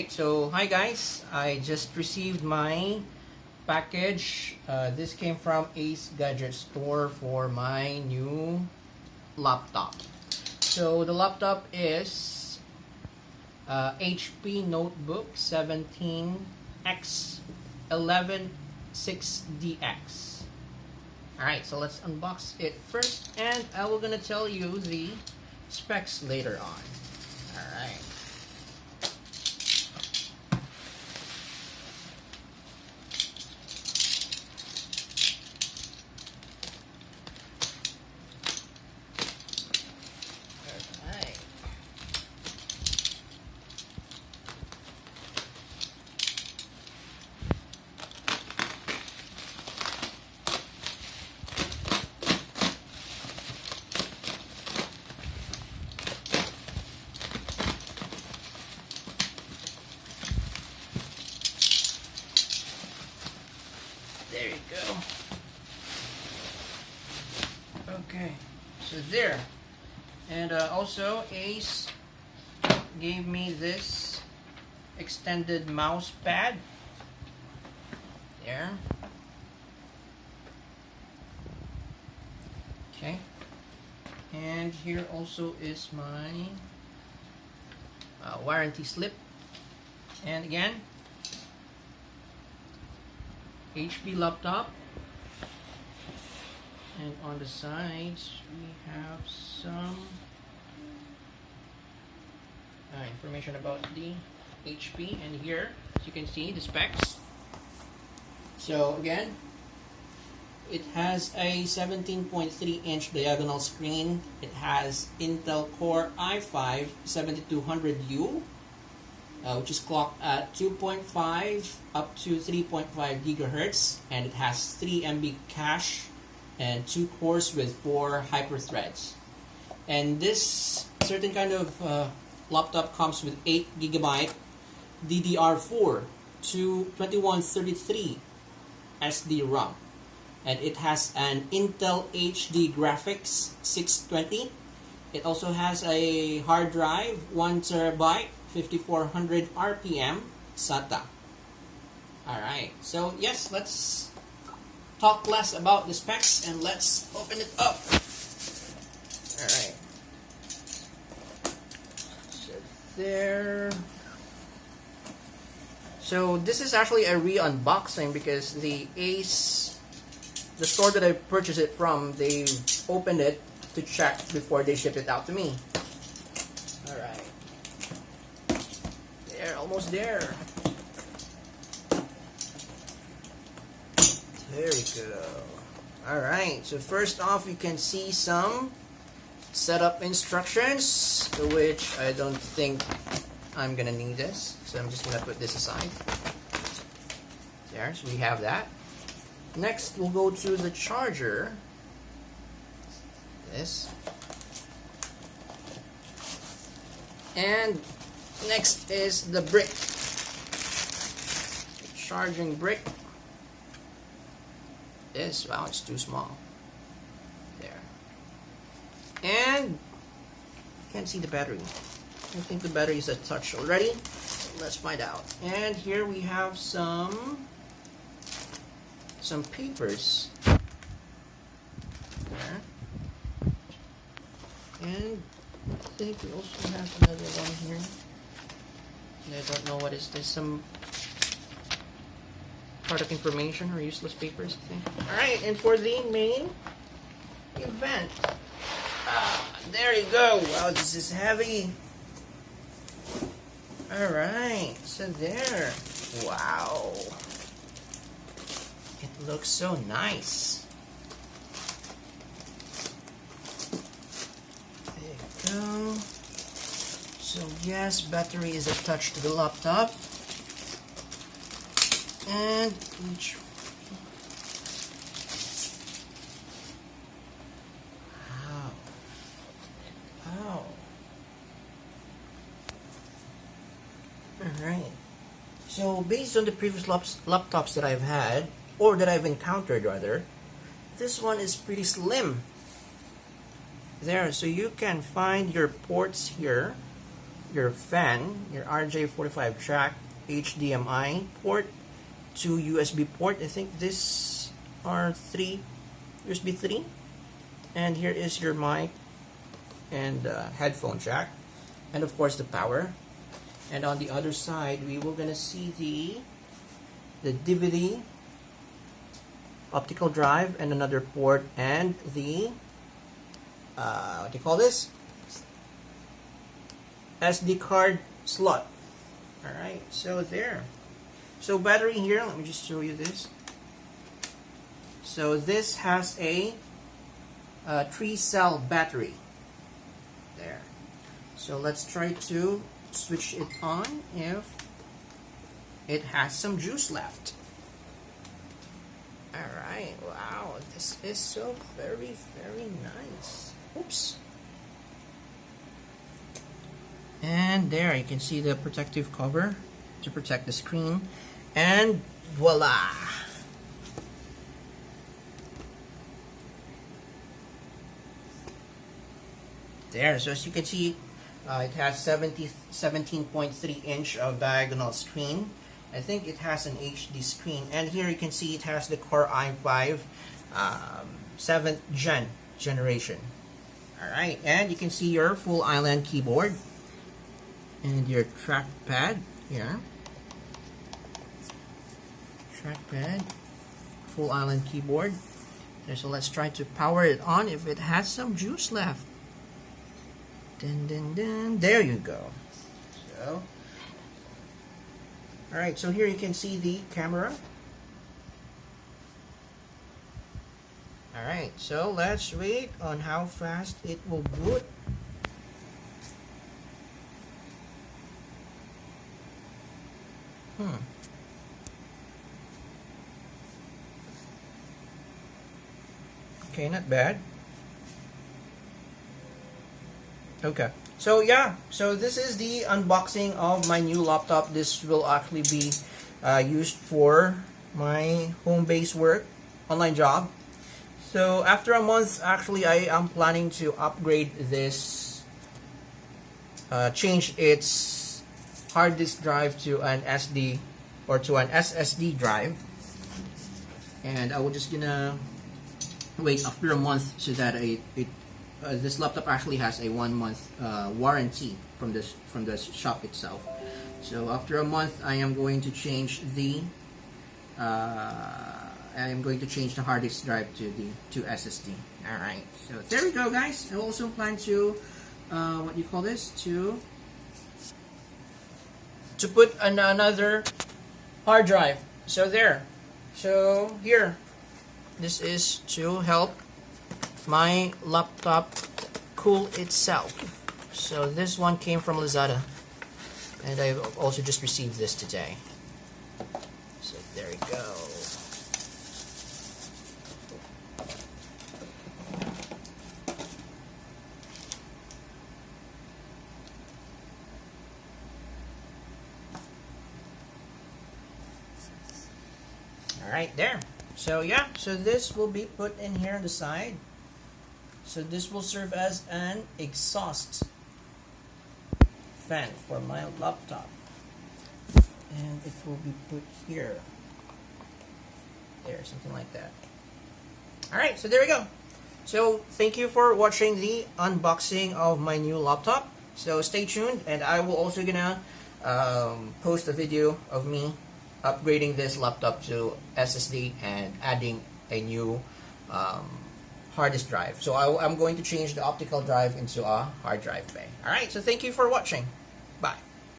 So hi guys, I just received my package. This came from Ace Gadget Store for my new laptop. So the laptop is HP Notebook 17X116dx. Alright, so let's unbox it first, and I will gonna tell you the specs later on. Alright. There you go. Okay, so there. And also Ace gave me this extended mouse pad. There. Okay. And here also is my warranty slip. And again, HP laptop, and on the sides we have some information about the HP, and here, as you can see, the specs. So again, it has a 17.3-inch diagonal screen. It has Intel Core i5-7200U, which is clocked at 2.5 up to 3.5 gigahertz, and it has 3 MB cache and 2 cores with 4 hyperthreads. And this certain kind of laptop comes with 8 GB DDR4-2133 SDRAM, and it has an Intel HD graphics 620. It also has a hard drive, 1 TB, 5400 RPM SATA. Alright, so yes, let's talk less about the specs and let's open it up. Alright. So there. So this is actually a re-unboxing because the store that I purchased it from, they opened it to check before they shipped it out to me. Alright. There, almost there. There we go. Alright, so first off, you can see some setup instructions, which I don't think I'm gonna need this, so I'm just gonna put this aside. There, so we have that. Next, we'll go to the charger. This. And next is the brick. The charging brick. This, wow, it's too small. There. And can't see the battery. I think the battery is attached already. Let's find out. And here we have some papers. There. And I think we also have another one here. I don't know what is this. Some product information or useless papers, I think. Alright, and for the main event. There you go. Wow, this is heavy. Alright, so there. Wow. It looks so nice. There you go. So yes, battery is attached to the laptop. And each wow. Alright. So based on the previous laptops that I've had, or that I've encountered rather, this one is pretty slim. There, so you can find your ports here your fan, your RJ45 jack, HDMI port, 2 USB port. I think these are 3 USB 3, and here is your mic and headphone jack, and of course the power. And on the other side, we will gonna see the DVD optical drive and another port, and the what do you call this? SD card slot. Alright, so there. So battery here, let me just show you this. So this has a 3-cell battery. There. So let's try to switch it on if it has some juice left. Alright, wow, this is so very, very nice. Oops. And there, you can see the protective cover to protect the screen. And voila! There, so as you can see, it has 17.3 inch of diagonal screen. I think it has an HD screen. And here you can see it has the Core i5 7th generation. Alright, and you can see your full island keyboard and your trackpad here. Trackpad, full island keyboard. Okay, so let's try to power it on if it has some juice left. Dun, dun, dun. There you go. So, alright, so here you can see the camera. Alright, so let's wait on how fast it will boot. Okay, not bad. Okay, so yeah, so this is the unboxing of my new laptop. This will actually be used for my home-based work, online job. So after a month, actually, I am planning to upgrade this, change its hard disk drive to an SD or to an SSD drive, and I will just gonna wait after a month so that this laptop actually has a 1-month warranty from the shop itself. So after a month, I am going to change the hard disk drive to SSD. All right, so there we go, guys. I also plan to what do you call this, to put another hard drive. So there. So here, this is to help my laptop cool itself. So this one came from Lazada, and I've also just received this today. So there we go. Alright, there. So yeah, so this will be put in here on the side. So this will serve as an exhaust fan for my laptop. And it will be put here. There, something like that. Alright, so there we go. So thank you for watching the unboxing of my new laptop. So stay tuned, and I will also gonna post a video of me upgrading this laptop to SSD and adding a new hard disk drive. So I'm going to change the optical drive into a hard drive bay. Alright, so thank you for watching.